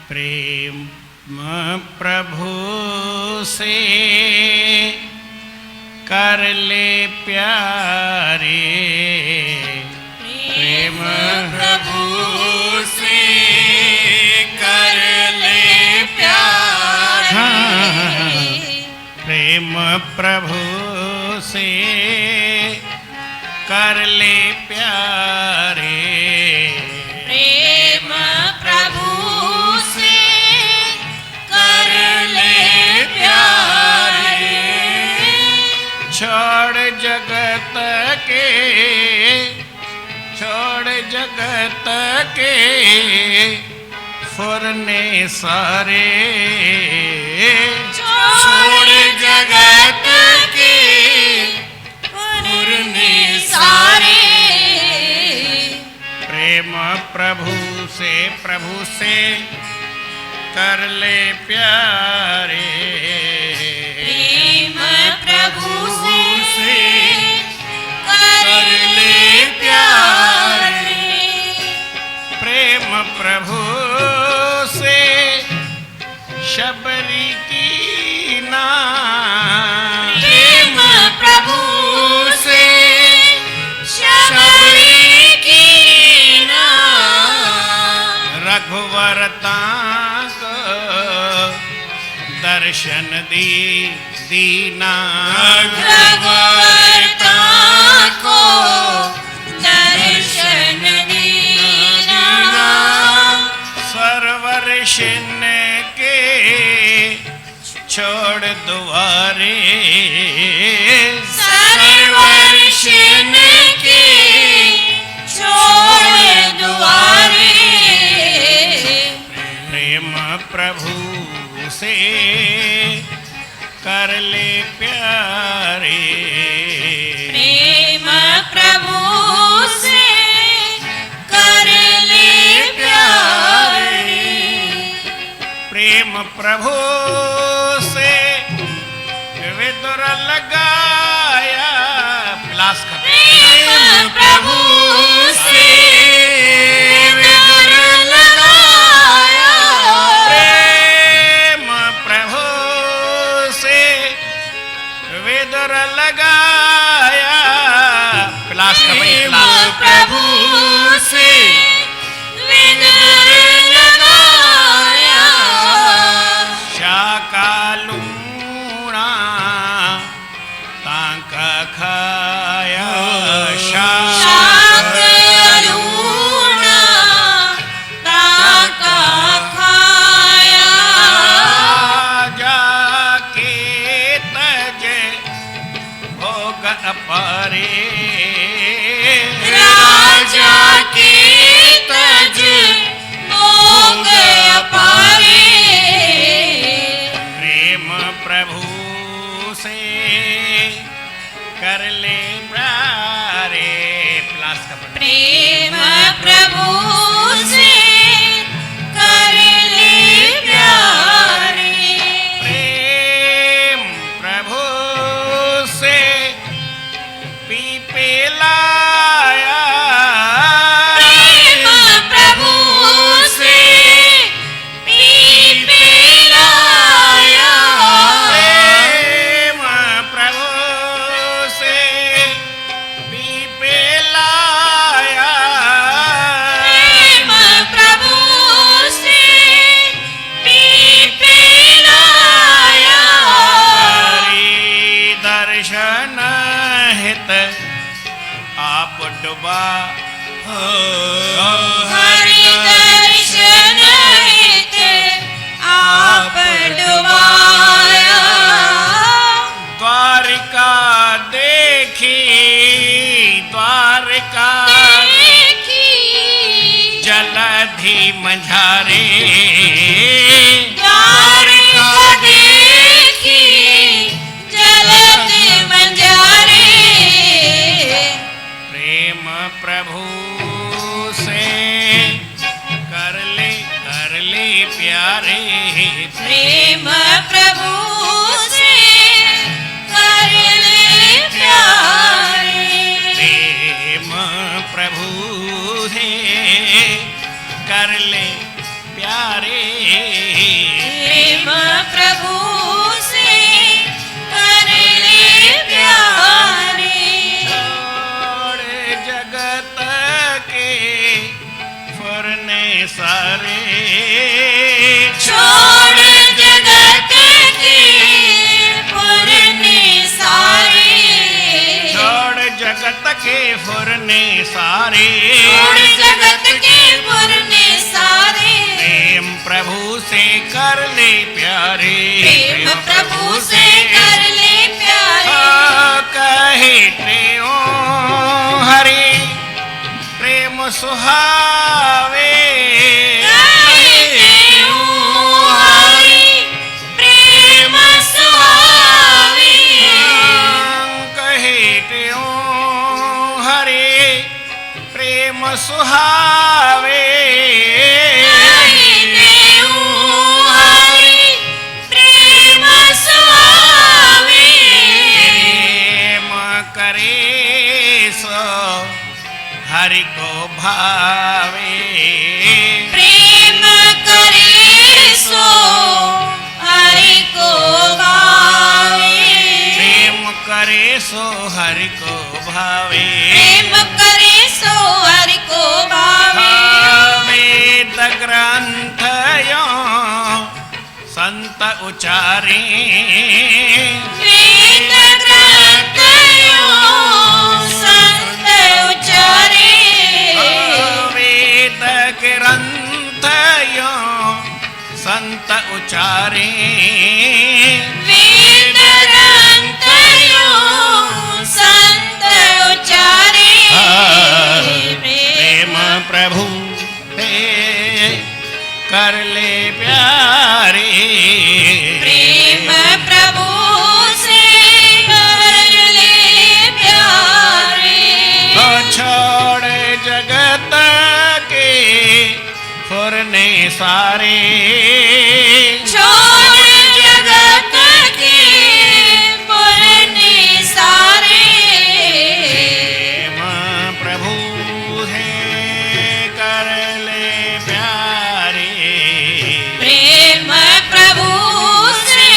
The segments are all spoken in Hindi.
प्रेम प्रभु से कर ले प्यारे, प्रेम प्रभु से कर ले प्यारे। हाँ, प्रेम प्रभु से कर ले प्यारे, प्रेम प्रभु से कर ले प्यारे। छोड़ जगत के, छोड़ जगत के फुरने सारे, छोड़ जगत के फुरने सारे। प्रेम प्रभु से कर ले प्यारे, प्रेम प्रभु से कर ले प्यारे। प्रेम प्रभु से शबरी की ना, प्रेम प्रभु से शबरी की ना। रघुवर ताक दर्शन दीना, रघुवर ताको दर्शन दीना। सरवर शिन के छोड़ दुआरे, सरवर शिन के छोड़ दुआरे। प्रेम प्रभु से कर ले प्यारे, प्रेम प्रभु से कर ले प्यारे। प्रेम प्रभु से विदुर लगाया, प्लास का प्रेम प्रभु से विदुर लगाया। प्रेम प्रभु से विदुर लगाया, प्लास का प्रेम प्रभु से विदुर लगाया। शाकालूणा तांका खाया, शाकालूणा ताका खाया। जाके तज भोग अपारे, राजा के तज भोग अपारे। प्रेम प्रभु से कर ले प्यारे, प्लास का प्रेम प्रभु से कर ले प्यारे। प्रेम प्रभु से पीपे लाया, प्रेम प्रभु से पीपे लाया। प्रेम प्रभु से पीपे लाया। प्रेम प्रभु से पीपे लाया। हरि दर्शन हित आप डुबा, हरि दर्शन हित आप डुबाया। द्वारिका देखी, द्वारिका देखी जलधि मझारे, द्वारिका देखी जलद बंजारे। प्रेम प्रभु से कर ले प्यारे, प्रेम प्रभु से कर ले प्यारे। प्रेम प्रभु से कर ले प्यारे। प्रेम प्रभु से कर ले प्यारे। छोड़ जगत के फुरने सारे, छोड़ जगत के फुरने सारे। छोड़ जगत के फुरने सारे, छोड़ जगत के फुरने सारे। प्रेम प्रभु से कर ले प्यारे। प्रेम प्रभु से कर ले प्यारे। कहे प्रेम हरे प्रेम सुहावे। प्रेम सुहावे। कहे प्रेम हरे प्रेम सुहावे। प्रेम सुहावे। प्रेम करे सो हरि को भावे। प्रेम करे सो हरि को भावे। प्रेम करे सो हरि को भावे। प्रेम करे सो हरि को भावे। वेद ग्रंथ यो संत उचारे। वेद ग्रंथ यो संत उचारे। वेद ग्रंथ यो संत उचारे। वेद ग्रंथ यो संत उचारे। प्रेम प्रभु हे कर ले प्यारे। प्रेम प्रभु से कर ले प्यारे। छोड़ जगत के फुरने सारे। छोड़ जगत के फुरने सारे। प्रेम प्रभु है कर ले प्यारे। प्रेम प्रभु से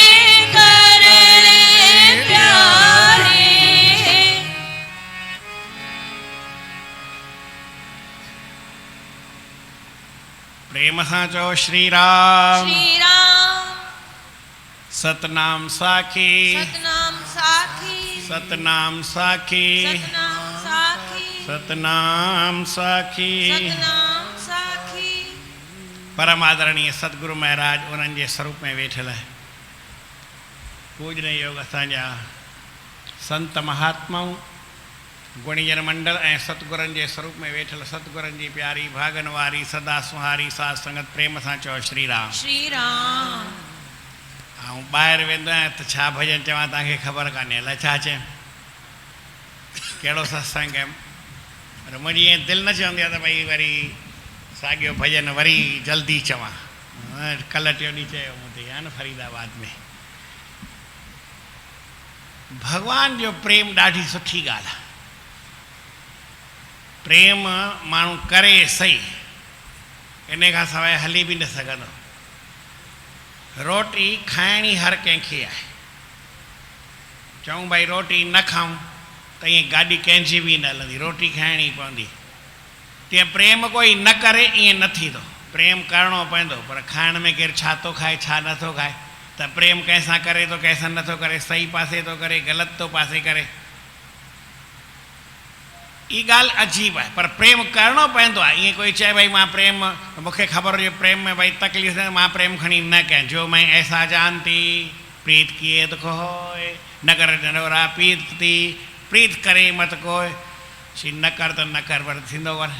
कर ले प्यारे। प्रेम सां चओ श्री राम। श्री राम। सतनाम साखी, सतनाम साखी। सतनाम साखी, सतनाम साखी। सतनाम साखी। सतनाम साखी। परम आदरणीय सतगुरु महाराज उन्हनि जे स्वरूप में वेठल है पूजन योग असांजा संत महात्माऊं गुणीजन मंडल ऐं सतगुरनि जे स्वरूप में वेठल सतगुरनि जी प्यारी भागन वारी सदा सुहारी साध संगत प्रेम सां चओ श्री राम। श्री राम। ऐं ॿाहिरि वेंदो आहियां त छा भॼन चवां तव्हांखे ख़बर कान्हे अलाए छा चयां कहिड़ो सत्संग कयमि पर मुंहिंजी ईअं दिलि न चवंदी आहे त भई वरी साॻियो भॼन वरी जल्दी चवां। कल्ह टियों ॾींहुं चयो मूं ते आहे न फरीदाबाद में भॻवान जो प्रेम ॾाढी सुठी ॻाल्हि आहे। प्रेम माण्हू करे सही इन खां सवाइ हली बि न सघंदो। रोटी खाइणी हर कंहिंखे आहे। चऊं भई रोटी न खाऊं त ईअं गाॾी कंहिंजी बि न हलंदी, रोटी खाइणी पवंदी। तीअं प्रेम कोई न करे ईअं न थींदो। प्रेम करिणो पवंदो पर खाइण में केरु छा थो खाए छा नथो खाए त प्रेम कंहिंसां करे थो कंहिंसां नथो करे, सही पासे थो करे ग़लति थो पासे करे। ई ॻाल्हि अजीब आहे पर प्रेम करिणो पवंदो आहे। ईअं कोई चए भई मां प्रेम मूंखे ख़बर हुजे प्रेम में भई तकलीफ़ मां प्रेम खणी न कयां। जो मैं ऐसा जानती प्रीत किए तो खोए न कर नरोरा प्रीत थी प्रीत करे मत कोई शी न कर त न कर पर थींदो कर।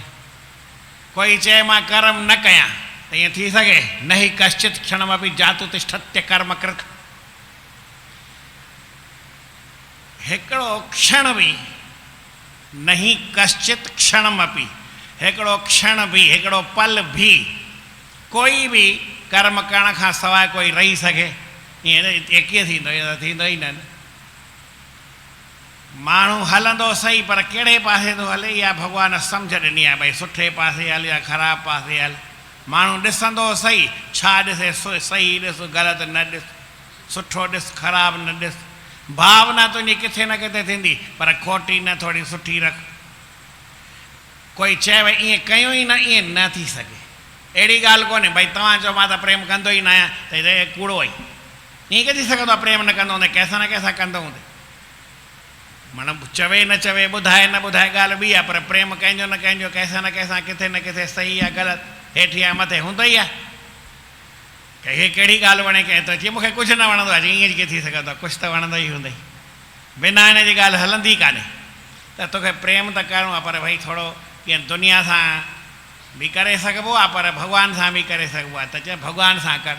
कोई चए मां कर्म न कयां त ईअं थी सघे न ही कश्चित क्षणमपि जातु तिष्ठत्य कर्म कृत। हिकिड़ो क्षण बि नहीं कश्चित क्षणमपि हिकिड़ो क्षण भी हिकिड़ो पल भी कोई भी कर्म करण खां सवाइ कोई रही सघे ईअं कीअं थींदो? ईअं त थींदो ई न। माण्हू हलंदो सही पर कहिड़े पासे थो हले इहा भॻवान सम्झ ॾिनी आहे भई सुठे पासे हल या ख़राबु पासे हल। माण्हू ॾिसंदो सही, छा ॾिसे, सही ॾिस ग़लति न ॾिस, सुठो ॾिस ख़राबु न ॾिस। भावना तुंहिंजी किथे न किथे थींदी, पर खोटी न, थोरी सुठी रख। कोई चए भई ईअं कयूं ई न, ईअं न थी सघे। अहिड़ी ॻाल्हि कोन्हे भई तव्हां चओ मां त प्रेम कंदो ई न आहियां त हे कूड़ो ई, ईअं कीअं थी सघंदो आहे? प्रेम न कंदो हूंदे, कंहिंसां न कंहिंसां कंदो हूंदे। माना चवे न चवे, ॿुधाए न ॿुधाए ॻाल्हि ॿी आहे, पर प्रेम कंहिंजो न कंहिंजो, कंहिंसां न कंहिंसां, किथे न किथे सही आहे ग़लति, हेठि या मथे हूंदो ई आहे। की हे कहिड़ी ॻाल्हि वणे कंहिं त चई मूंखे कुझु न वणंदो आहे, ईअं कीअं थी सघंदो आहे? कुझु त वणंदो ई हूंदई, बिना हिन जी ॻाल्हि हलंदी कान्हे। त तोखे प्रेम त करिणो आहे, पर भई थोरो कीअं दुनिया सां बि करे सघिबो आहे, पर भॻवान सां बि करे सघिबो आहे। त चए भॻवान सां कर,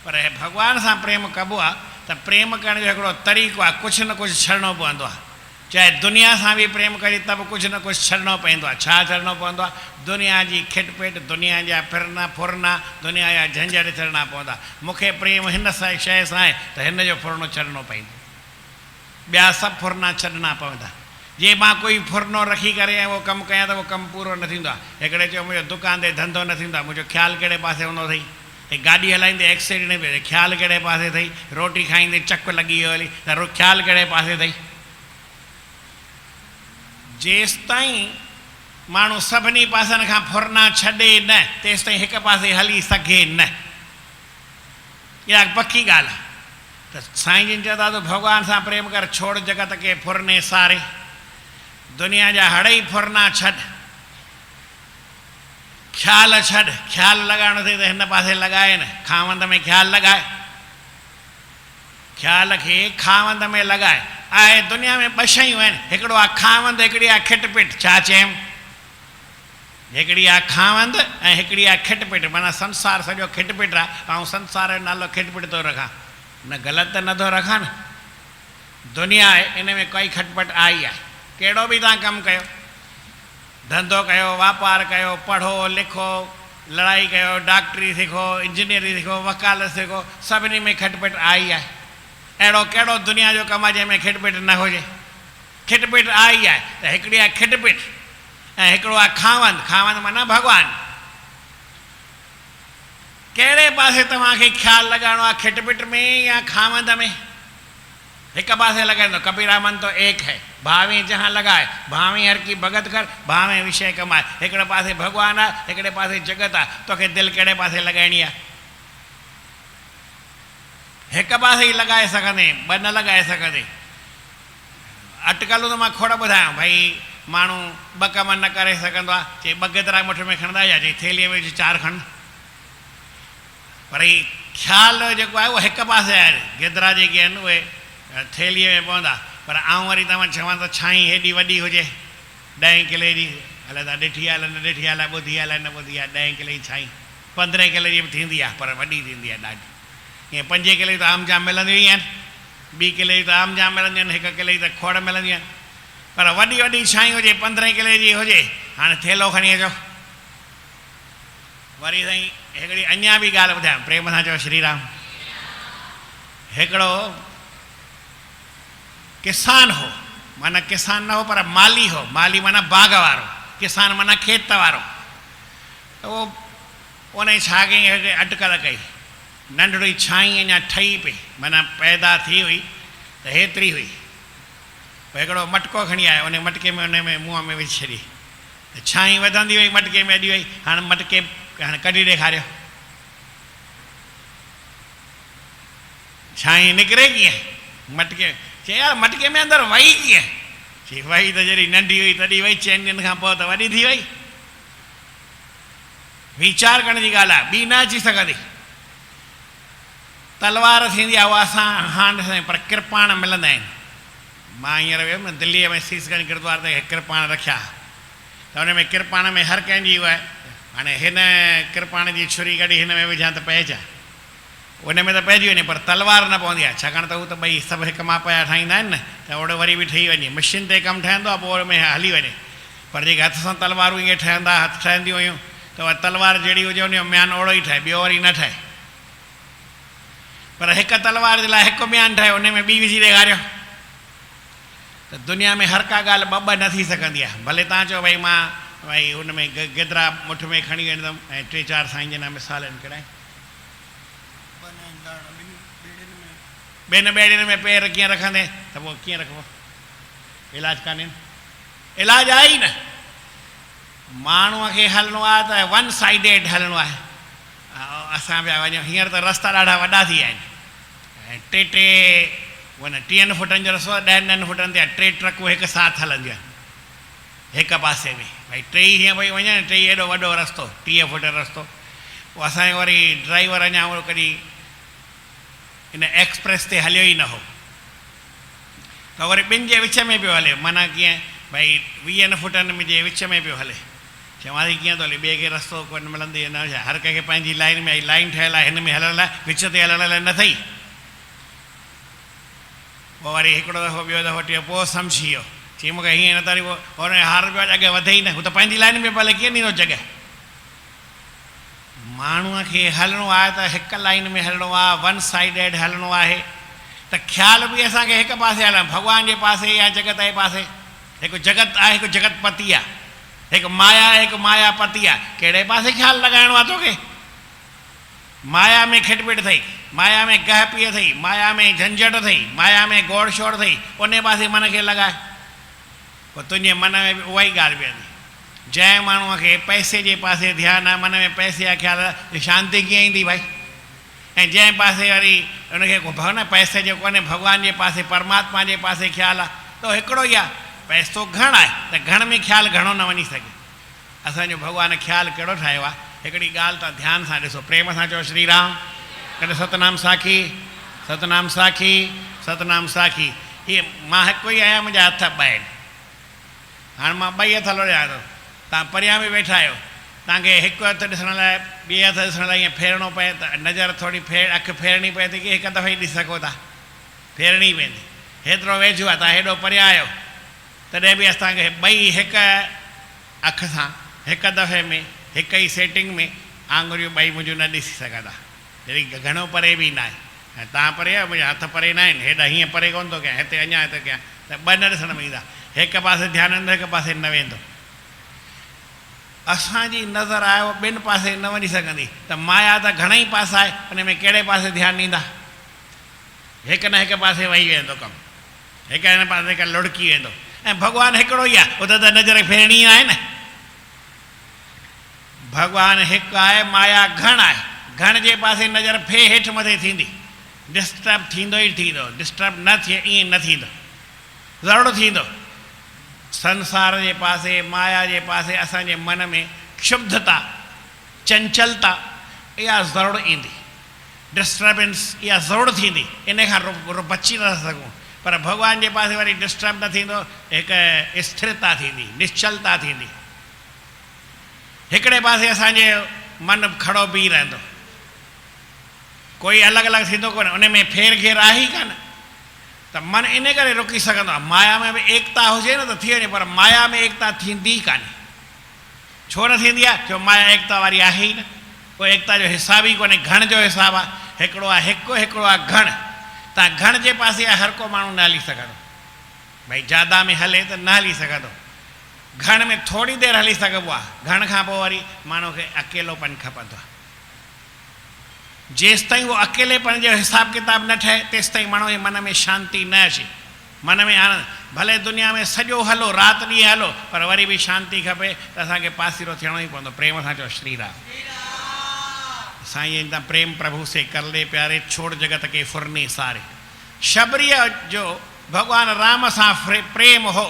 पर भॻवान सां प्रेम कबो आहे त प्रेम करण जो हिकिड़ो तरीक़ो आहे, कुझु न कुझु छॾिणो पवंदो आहे। चाहे दुनिया सां बि प्रेम करी त बि कुझु न कुझु छॾिणो पवंदो आहे। छा छॾिणो पवंदो आहे? दुनिया जी खिटपिट, दुनिया जा फिरना फुरना, दुनिया जा झंझट छॾिणा पवंदा। मूंखे प्रेम हिन शइ सां आहे त हिन जो फुरनो छॾिणो पवंदो, ॿिया सभु फुरना छॾिणा पवंदा। जे मां कोई फुरनो रखी करे ऐं उहो कमु कयां त उहो कमु पूरो न थींदो आहे। हिकिड़े चयो मुंहिंजो दुकान ते धंधो न थींदो आहे, मुंहिंजो ख़्यालु कहिड़े पासे हूंदो अथई? गाॾी हलाईंदे एक्सीडेंट पियो, ख़्यालु कहिड़े पासे अथई? रोटी खाईंदे चक लॻी वियो हली त ख़्यालु कहिड़े पासे अथई? जेसि ताईं माण्हू सभिनी पासनि खां फुरना छॾे न, तेसि ताईं हिकु पासे हली सघे न। इहा पकी ॻाल्हि आहे। त साईं जिन चवंदा तूं भॻवान सां प्रेम कर, छोड़ जगत खे फुरने सारे, दुनिया जा हड़ई फुरना छॾ, ख़्याल छॾ। ख़्यालु लॻाइणो अथई त हिन पासे लॻाए न, खावंद में ख़्यालु लॻाए, ख़्याल खे खावंद में लॻाए। आहे दुनिया में ॿ शयूं आहिनि, हिकिड़ो आहे खावंद, हिकिड़ी आहे खिटपिट। छा चयमि? हिकिड़ी आहे खावंद ऐं हिकिड़ी आहे खिटपिट। माना संसार सॼो खिटपिट आहे, ऐं संसार जो नालो खिटपिट थो रखां, न ग़लति त नथो रखां न। दुनिया आहे, इन में कोई खटपट आई आहे। कहिड़ो बि तव्हां कमु कयो, धंधो कयो, वापारु कयो, पढ़ो लिखो, लड़ाई कयो, डॉक्टरी सिखो, इंजीनियरिंग सिखो, वकालत सिखो, सभिनी में खटपट आई आहे। अहिड़ो कहिड़ो दुनिया जो कमु आहे जंहिंमें खिटपिट न हुजे? खिटपिट आई आहे। त हिकिड़ी आहे खिटपिट ऐं हिकिड़ो आहे खावंद। खावंद माना भॻवानु। कहिड़े पासे तव्हांखे ख़्यालु लॻाइणो आहे, खिटपिट में या खावंद में? हिकु पासे लॻाईंदो। कबीरा मन तो एक है, भावें जहाँ लगाए, भावें हर की भगत कर, भावें विषय कमाए। हिकिड़े पासे भॻवानु आहे, हिकिड़े पासे जगत आहे। तोखे दिलि कहिड़े पासे लॻाइणी आहे? हिकु पासे ई लॻाए सघंदे, ॿ न लॻाए सघंदे। अटकलूं त मां खोड़ ॿुधायां भई माण्हू ॿ कम न करे सघंदो आहे। चई ॿ गिदरा मुठ में खणंदा या चई थेलीअ में 4 खण। पर ही ख़्यालु जेको आहे उहो हिकु पासे आहे। गिदरा जेके आहिनि उहे थेलीअ में पवंदा, पर आऊं वरी तव्हां चवां त छाई हेॾी वॾी हुजे 10 किले जी, हले त ॾिठी आहे, न ॾिठी आहे, ॿुधी आहे, न ॿुधी आहे। 10 किले जी छाई 15 किले जी बि थींदी आहे, पर वॾी थींदी आहे ॾाढी। ईअं 5 किले जी त आम जाम मिलंदियूं ई आहिनि, 2 किले जी त आम जाम मिलंदियूं आहिनि, 1 किले जी त खोड़ मिलंदियूं आहिनि। पर वॾी वॾी छाई हुजे, 15 किले जी हुजे, हाणे थेलो खणी अचो। वरी साईं हिकिड़ी अञा बि ॻाल्हि ॿुधायां, प्रेम सां चओ श्री राम। हिकिड़ो किसान हो, माना किसान न हो पर माली हो। माली माना बाग़ वारो, किसान माना खेत वारो। त उहो उन छा कई, अटकल कई। नंढड़ी छाई अञा ठही पई, माना पैदा थी हुई त हेतिरी हुई। पोइ हिकिड़ो मटको खणी आयो, उन मटके में उन में मुंहं में विझी छॾी। त छाई वधंदी वई, मटके में अॼु वई। हाणे मटके हाणे कढी ॾेखारियो, छाई निकिरे कीअं? मटके चए यार मटके में अंदरि वही कीअं? चई वही त जॾहिं नंढी हुई तॾहिं वही, 4 ॾींहंनि खां पोइ त वॾी थी वई। वीचार करण जी ॻाल्हि आहे, ॿी न अची सघंदी। तलवार थींदी आहे उहा असां हाणे ॾिसंदा आहियूं, पर किरपाण मिलंदा आहिनि। मां हींअर वियुमि न दिल्लीअ में सीसगंज गुरुद्वारे ते किरपाण रखिया, त हुन में किरपाण में हर कंहिंजी उहा आहे। हाणे हिन किरपाण जी छुरी कढी हिन में विझां त पइजा, उन में त पइजी वञे, पर तलवार न पवंदी आहे। छाकाणि त उहे त ॿई सभु हिकु माप जा ठाहींदा आहिनि न, त ओड़ो वरी बि ठही वञे। मशीन ते कमु ठहंदो आहे, पोइ में हली वञे। पर जेके हथ सां तलवारूं ईअं ठहंदा, हथ ठहंदियूं हुयूं, त उहा तलवार जहिड़ी हुजे उन जो म्यान ओड़ो ई ठहे, ॿियो वरी न ठहे। पर हिकु तलवार जे लाइ हिकु म्यान ठहे, उन में ॿी विझी ॾेखारियो। त दुनिया में हर का ॻाल्हि ॿ न थी सघंदी आहे। भले तव्हां चओ भई मां भाई हुन में गिदरा मुठ में खणी वेंदुमि ऐं 3-4 साईं जन मिसाल आहिनि कहिड़ा ॿिनि ॿेड़ियुनि में पेर कीअं रखंदे त पोइ कीअं रखिबो इलाज कान्हे इलाज आहे ई न माण्हूअ खे हलणो आहे त वन साइडेड हलणो आहे असां पिया वञूं हींअर त रस्ता ॾाढा वॾा थी विया आहिनि ऐं टे माना 30 फुटनि जो रस्तो 10 फुटनि ते 3 ट्रकूं हिकु साथ हलंदियूं आहिनि हिकु पासे में भाई 3 हीअं पई वञनि 3 एॾो वॾो रस्तो 30 फुट रस्तो पोइ असांजो वरी ड्राइवर अञा उहो कॾहिं इन एक्सप्रेस ते हलियो ई न हो त वरी ॿिनि जे विच में पियो हले माना कीअं भाई 20 फुटनि में जे विच में पियो हले चवां थी कीअं थो हले ॿिए खे रस्तो कोन मिलंदी न हर कंहिंखे पंहिंजी लाइन में लाइन ठहियलु आहे हिन में हलण लाइ विच ते हलण लाइ न अथई पोइ वरी हिकिड़ो दफ़ो ॿियो दफ़ो टियों पोइ सम्झी वियो चई मूंखे हीअं न त वरी हुन हार पियो अॻे वधे ई न हू त पंहिंजी लाइन में भले कीअं ॾींदो जॻह माण्हूअ खे हलणो आहे त हिकु लाइन में हलणो आहे वन साइडेड हलणो आहे त ख़्याल बि असांखे हिकु पासे हलणु भॻवान जे पासे या जगत जे पासे हिकु जगत आहे हिकु जगतपति आहे हिकु माया आहे हिकु मायापति आहे कहिड़े पासे ख़्यालु लॻाइणो आहे तोखे माया में खिटपिट अथई माया में गह पीअ अथई माया में झंझट अथई माया में गोड़ शोड़ अथई उन पासे मन खे लॻाए पोइ तुंहिंजे मन में बि उहा ई ॻाल्हि वेंदी जंहिं माण्हूअ खे पैसे जे पासे ध्यानु आहे मन में पैसे जा ख़्याल शांती कीअं ईंदी भाई ऐं जंहिं पासे वरी उनखे को न पैसे जो कोन्हे भॻवान जे पासे परमात्मा जे पासे ख़्यालु आहे त हिकिड़ो ई आहे पैसो घणो आहे त घण में ख़्यालु घणो न वञी सघे असांजो भॻवान ख़्यालु कहिड़ो ठाहियो आहे हिकिड़ी ॻाल्हि तव्हां ध्यानु सां ॾिसो प्रेम सां चओ श्री राम कॾहिं सतनाम साखी सतनाम साखी सतनाम साखी इहे मां हिकु ई आहियां मुंहिंजा हथ ॿ आहिनि हाणे मां ॿई हथ लोड़िया थो तव्हां परियां बि वेठा आहियो तव्हांखे हिकु हथु ॾिसण लाइ ॿिए हथु ॾिसण लाइ ईअं फेरणो पए त नज़र थोरी अखि फेरणी पए त की हिकु दफ़े ई ॾिसी सघो था फेरणी पवंदी हेतिरो वेझो आहे तव्हां हेॾो परियां आहियो तॾहिं बि असांखे ॿई हिकु अखि सां हिकु दफ़े में हिक ई सेटिंग में आङुरियूं ॿई मुंहिंजूं न ॾिसी सघंदा अहिड़ी घणो परे बि न आहे ऐं तव्हां परे आहियो मुंहिंजा हथ परे न आहिनि हेॾा हीअं परे कोन थो कयां हिते अञा हिते कयां त ॿ न ॾिसण में ईंदा हिकु पासे ध्यानु ईंदो हिकु पासे न वेंदो असांजी नज़र आयो ॿिनि पासे न वञी सघंदी त माया त घणेई पासा आहे उन में कहिड़े पासे ध्यानु ॾींदा हिकु न हिकु पासे वही वेंदो कमु हिकु हिन पासे हिकु लुड़की वेंदो ऐं भॻवानु हिकिड़ो ई आहे उते त नज़र फेरणी आहे न भॻवानु हिकु आहे माया घण आहे घण जे पासे नज़र फे हेठि मथे थींदी डिस्टर्ब थींदो ई थींदो डिस्टर्ब न थिए ईअं न थींदो ज़रूरु थींदो संसार जे पासे माया जे पासे असांजे मन में क्षुब्धता चंचलता इहा ज़रूरु ईंदी डिस्टर्बेंस इहा ज़रूरु थींदी इन खां बची न सघूं पर भॻवान जे पासे वरी डिस्टर्ब न थींदो हिकु स्थिरता थींदी निश्चलता थींदी हिकिड़े पासे असांजे मन खड़ो बीह रहंदो कोई अलॻि अलॻि थींदो कोन्हे उन में फेर घेर आहे ई कान त मन इन करे रुकी सघंदो आहे माया में बि एकता हुजे न त थी वञे पर माया में एकता थींदी ई कान्हे छो न थींदी आहे छो माया एकता वारी आहे ई न कोई एकता जो हिसाब ई कोन्हे घण जो हिसाबु आहे हिकिड़ो आहे हिकु हिकिड़ो आहे घण तव्हां घण जे पासे हर को माण्हू न हली सघंदो भई ज्यादा में हले त न हली सघंदो घण में थोरी देरि हली सघिबो आहे घण खां पोइ वरी माण्हू खे अकेलोपन खपंदो आहे जेसि ताईं उहो अकेलेपन जो हिसाबु किताबु न ठहे तेसि ताईं माण्हू जे मन में शांती न अचे मन में आनंद भले दुनिया में सॼो हलो राति ॾींहुं हलो पर वरी बि शांती खपे त असांखे पासीरो थियणो ई पवंदो प्रेम सां चओ श्री राम साईं प्रेम प्रभु से कर ले प्यारे छोड़ जगत के फुरने सारे शबरीअ जो भॻवानु राम सां प्रेम हो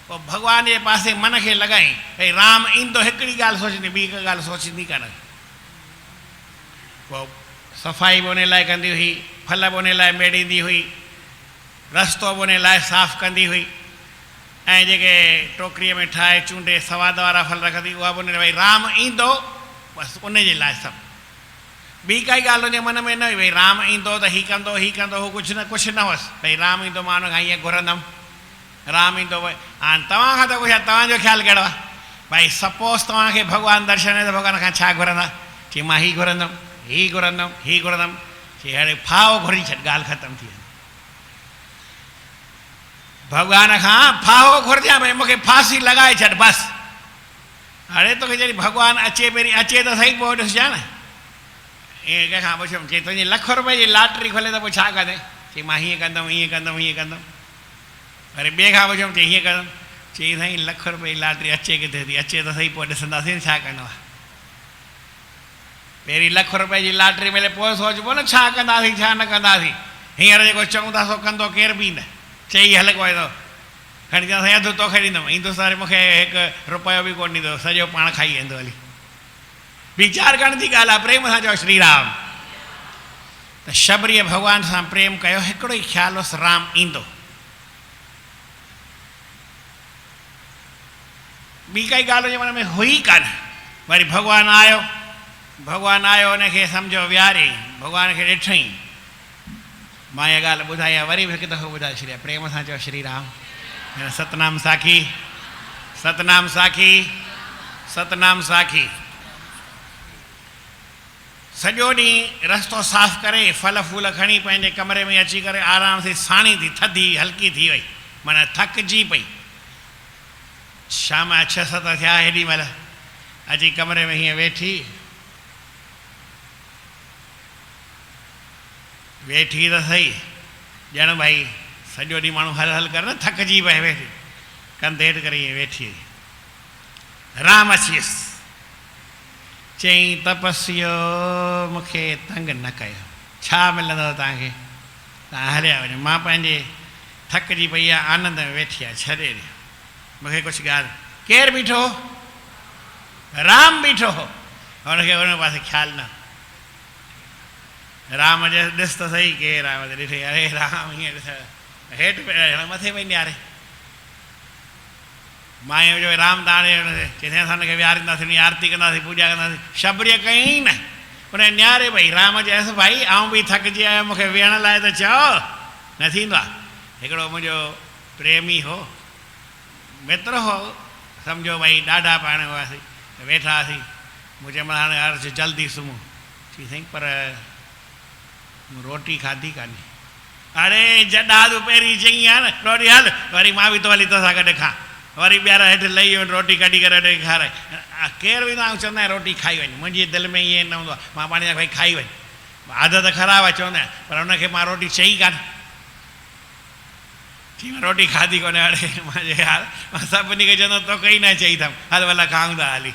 पोइ भॻवान जे पासे मन खे लॻाई भई राम ईंदो हिकिड़ी ॻाल्हि सोचींदी ॿी हिकु ॻाल्हि सोचींदी कान पोइ सफ़ाई बि उन लाइ कंदी हुई फल बि उन लाइ मेड़ींदी हुई रस्तो बि उन लाइ साफ़ु कंदी हुई ऐं जेके टोकरीअ में ठाहे चूंडे सवाद वारा फल रखंदी उहा बि उन भई राम ईंदो बसि उन जे लाइ सभु ॿी काई ॻाल्हि हुनजे मन में न हुई भई राम ईंदो त हीअ कंदो हू कुझु न हुअसि भई राम ईंदो मां हुन खां हीअं घुरंदुमि राम ईंदो भई हाणे तव्हां खां त पुछां तव्हांजो ख़्यालु कहिड़ो आहे भई सपोज़ तव्हांखे भॻवानु दर्शन आहे त भॻवान खां छा घुरंदा चई मां हीअ घुरंदुमि चई हाणे फाव घुरी छॾ ॻाल्हि ख़तमु थी वञे भॻवान खां फाहो घुरजां भई मूंखे फांसी लॻाए छॾ बसि अरे तो जॾहिं भॻवानु अचे पहिरीं अचे त सही पोइ ॾिसजां न। ईअं कंहिंखां पुछियुमि चई तुंहिंजी ₹1,00,000 जी लॉटरी खोले त पोइ छा कंदे? चई मां हीअं कंदुमि हीअं कंदुमि हीअं कंदुमि। वरी ॿिए खां पुछियुमि चई हीअं कंदुमि। चई साईं ₹1,00,000 जी लॉटरी अचे किथे थी? अचे त सही पोइ ॾिसंदासीं न छा करिणो आहे। पहिरीं ₹1,00,000 जी लॉटरी मिले पोइ सोचबो न छा कंदासीं छा न कंदासीं। हींअर जेको चऊं था सो कंदो केर बि न। चई हल कोई थो खणी चयो साईं अधु तोखे ॾींदुमि ईंदुसि वरी मूंखे ₹1 बि कोन ॾींदो, सॼो पाण खाई वेंदो हली। वीचार करण जी ॻाल्हि आहे। प्रेम सां चओ श्री राम। त शबरीअ भॻवान सां प्रेम कयो, हिकिड़ो ई ख़्यालु हुउसि राम ईंदो। ॿी काई ॻाल्हि हुन में हुई कान। वरी भॻवानु आयो हुनखे सम्झो विहारियईं, भॻवान खे ॾिठईं। मां इहा ॻाल्हि ॿुधाई आहे, वरी बि हिकु दफ़ो ॿुधाए छॾिया। प्रेम सां चओ श्री राम। सतनाम साखी, सतनाम साखी, सतनाम साखी। सॼो ॾींहुं रस्तो साफ़ करे फल फूल खणी पंहिंजे कमरे में अची करे आराम सां साणी थी थधी हल्की थी वई, माना थकिजी पई। शाम 6-7 थिया हेॾी महिल अची कमरे में हीअं वेठी त सही, ॼण भाई सॼो ॾींहुं माण्हू हल हल करे न थकिजी पए वेठी, कंधु हेठि करे ईअं वेठी हुई। राम अची वियुसि, चई तपस्यो मूंखे तंग न कयो, छा मिलंदो तव्हांखे, तव्हां हलिया वञो, मां पंहिंजे थकिजी पई आहे आनंद में वेठी आहे, छॾे ॾियो मूंखे कुझु ॻाल्हि। केरु बीठो? राम बीठो हो। हुनखे हुन पासे ख़्यालु न। राम जे ॾिस त सही केरु आहे, ॾिठे अरे राम हीअं ॾिस हेठि मथे पई निहारे। मां इहो जो राम ताणे चईं असां हुनखे विहारींदासीं, आरती कंदासीं, पूॼा कंदासीं, शबरीअ कयईं न। उन निहारे भई राम चयसि भाई आऊं बि थकिजी आहियां, मूंखे वेहण लाइ त चओ, न थींदो आहे। हिकिड़ो मुंहिंजो प्रेमी हो, मित्र हो, सम्झो भई ॾाढा पाण हुआसीं, वेठा हुआसीं। मूं चयोमांसि हाणे अर्ज जल्दी सुम्हूं। चई साईं पर मूं रोटी खाधी कान्हे। अरे जॾा तूं पहिरीं चई आहे न रोटी हल, वरी मां बि तो हली तोसां गॾु खां। वरी ॿीहर हेठि लही वियो, रोटी कढी करे ॾेई खाराए। केरु बि तव्हां चवंदा आहिनि रोटी खाई वञु, मुंहिंजी दिलि में ईअं न हूंदो आहे, मां पाण भई खाई वञु, आदत ख़राबु आहे चवंदा आहिनि, पर हुनखे मां रोटी चई कान। चई मां रोटी खाधी कोन्हे। हाणे मां यार मां सभिनी खे चवंदो तोखे ई न चई अथमि, हल भला खाऊं था हली।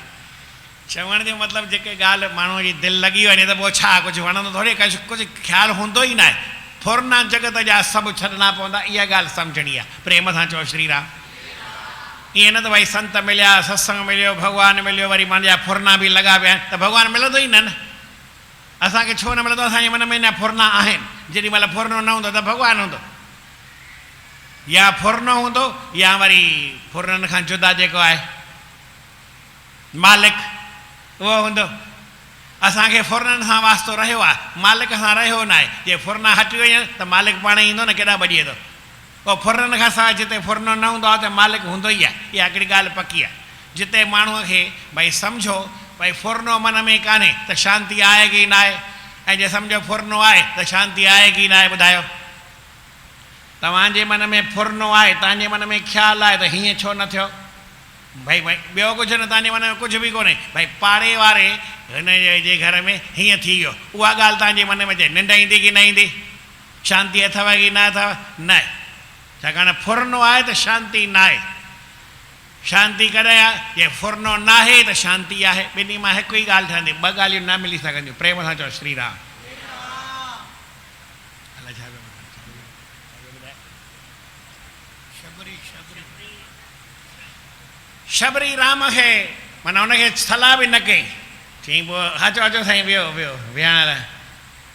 चवण जो मतिलबु जेके ॻाल्हि माण्हूअ जी दिलि लॻी वञे त पोइ छा कुझु वणंदो थोरी, कुझु ख़्यालु हूंदो ई न आहे। फुरना जगत जा सभु छॾणा पवंदा, इहा ॻाल्हि सम्झणी आहे। प्रेम सां चओ श्री राम। ईअं न त भई संत मिलिया, सत्संग मिलियो, भॻवानु मिलियो, वरी मुंहिंजा फुरना बि लॻा पिया आहिनि त भॻवानु मिलंदो ई न। असांखे छो न मिलंदो? असांजे मन में अञा फुरना आहिनि। जेॾी महिल फुरनो न हूंदो त भॻवानु हूंदो, या फुरनो हूंदो या वरी फुरननि खां जुदा जेको आहे मालिक उहो हूंदो। असांखे फुरननि सां वास्तो रहियो आहे, मालिक सां रहियो न आहे। जे फुरना हटी वञनि त मालिक पाण ई ईंदो न, केॾा भॼे थो। पोइ फुरननि खां सवाइ जिते फुरनो न हूंदो आहे त मालिक हूंदो ई आहे। इहा हिकिड़ी ॻाल्हि पकी आहे। जिते माण्हूअ खे भई सम्झो भई फुरनो मन में कान्हे त शांती आहे की न आहे, ऐं जे सम्झो फुरनो आहे त शांती आहे की न आहे। ॿुधायो, तव्हांजे मन में फुरनो आहे, तव्हांजे मन में ख़्यालु आहे त हीअं छो न थियो? भई ॿियो कुझु न, तव्हांजे मन में कुझु बि कोन्हे, भई पाड़े वारे हिन जे घर में हीअं थी वियो, उहा ॻाल्हि तव्हांजे मन में अचे, निंड ईंदी की न ईंदी? शांती अथव की न अथव? न। छाकाणि फुरनो आहे त शांती न आहे। शांती कॾहिं आहे? जे फुरनो न आहे त शांती आहे। ॿिन्ही मां हिकु ई ॻाल्हि ठहंदी, ॿ ॻाल्हियूं न मिली सघंदियूं। प्रेम सां चओ श्री राम। शबरी राम खे माना हुनखे सलाह बि न कई। चई पोइ अचो अचो साईं वियो विहण लाइ।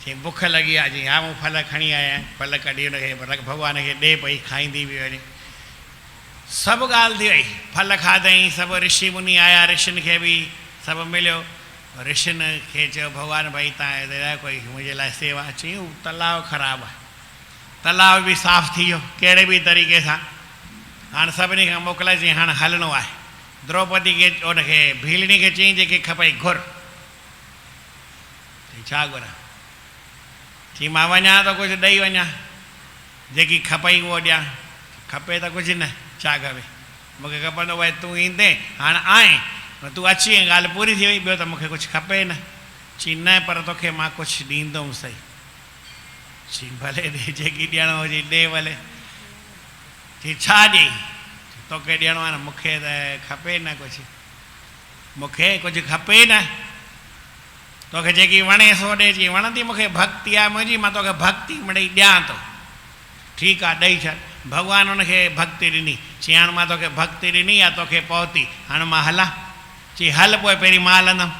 चई बुख लॻी आहे। चई हा मूं फल खणी आया, फल कढी हुनखे भॻवान खे ॾे पई, खाईंदी बि वञे। सभु ॻाल्हि थी वई, फल खाधई, सभु ऋषि मुनि आया, ऋषियुनि खे बि सभु मिलियो। ऋषियुनि खे चयो भॻवानु भई तव्हां कोई मुंहिंजे लाइ सेवा। चयूं तलाउ ख़राबु आहे, तलाउ बि साफ़ु थी वियो कहिड़े बि तरीक़े सां। हाणे सभिनी खां मोकिलाए, चई हाणे हलणो आहे। द्रौपदी खे उनखे भीलणी खे चई जेके खपई घुर। चई छा घुरां? चई मां वञा त कुझु ॾेई वञा, जेकी खपई उहो ॾियां। खपे त कुझु न, छा खपे? मूंखे खपंदो भई तूं ईंदे, हाणे आएं तूं अची ऐं ॻाल्हि पूरी थी वई, ॿियो त मूंखे कुझु खपे न। चई न पर तोखे मां कुझु ॾींदुमि सही। चई भले ॾे, जेकी ॾियणो हुजे ॾे भले। चई छा ॾेई? तोखे ॾियणो आहे न, मूंखे त खपे न कुझु, मूंखे कुझु खपे न, तोखे जेकी वणे सो ॾे। चई वणंदी मूंखे भक्ति आहे मुंहिंजी, मां तोखे भक्ति मिड़ई ॾियां थो। ठीकु आहे ॾेई छॾ। भॻवानु हुनखे भक्ति ॾिनी। चई हाणे मां तोखे भक्ति ॾिनी आहे, तोखे पहुती, हाणे मां हलां? चई हल पोइ पहिरीं मां हलंदुमि।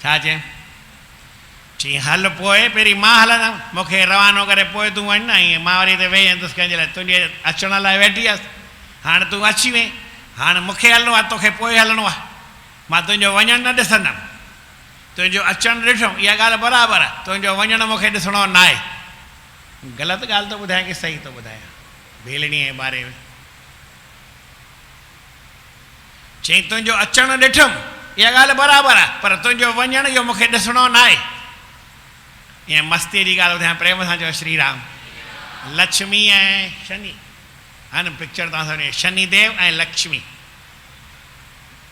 छा चए? चई हल पोइ पहिरीं मां हलंदुमि, मूंखे रवानो करे पोइ तूं वञ न। ईअं मां वरी हिते वेही हुअसि कंहिंजे लाइ, तुंहिंजे अचण लाइ वेठी हुअसि। हाणे तूं अची वई, हाणे मूंखे हलणो आहे, तोखे पोइ हलणो आहे। मां तुंहिंजो वञणु न ॾिसंदुमि, तुंहिंजो अचणु ॾिठुमि, इहा ॻाल्हि बराबरि आहे। तुंहिंजो वञणु मूंखे ॾिसणो न आहे। ग़लति ॻाल्हि थो ॿुधायां की सही थो ॿुधायां? भेलड़ीअ जे बारे में चई तुंहिंजो अचणु ॾिठुमि, इहा ॻाल्हि बराबरि आहे, पर तुंहिंजो वञणु इहो मूंखे ॾिसणो न आहे। ईअं मस्तीअ जी ॻाल्हि ॿुधायां, प्रेम सां चयो श्री राम। लक्ष्मी ऐं शनि, हा न, पिक्चर तव्हां सम्झो, शनिदेव ऐं लक्ष्मी।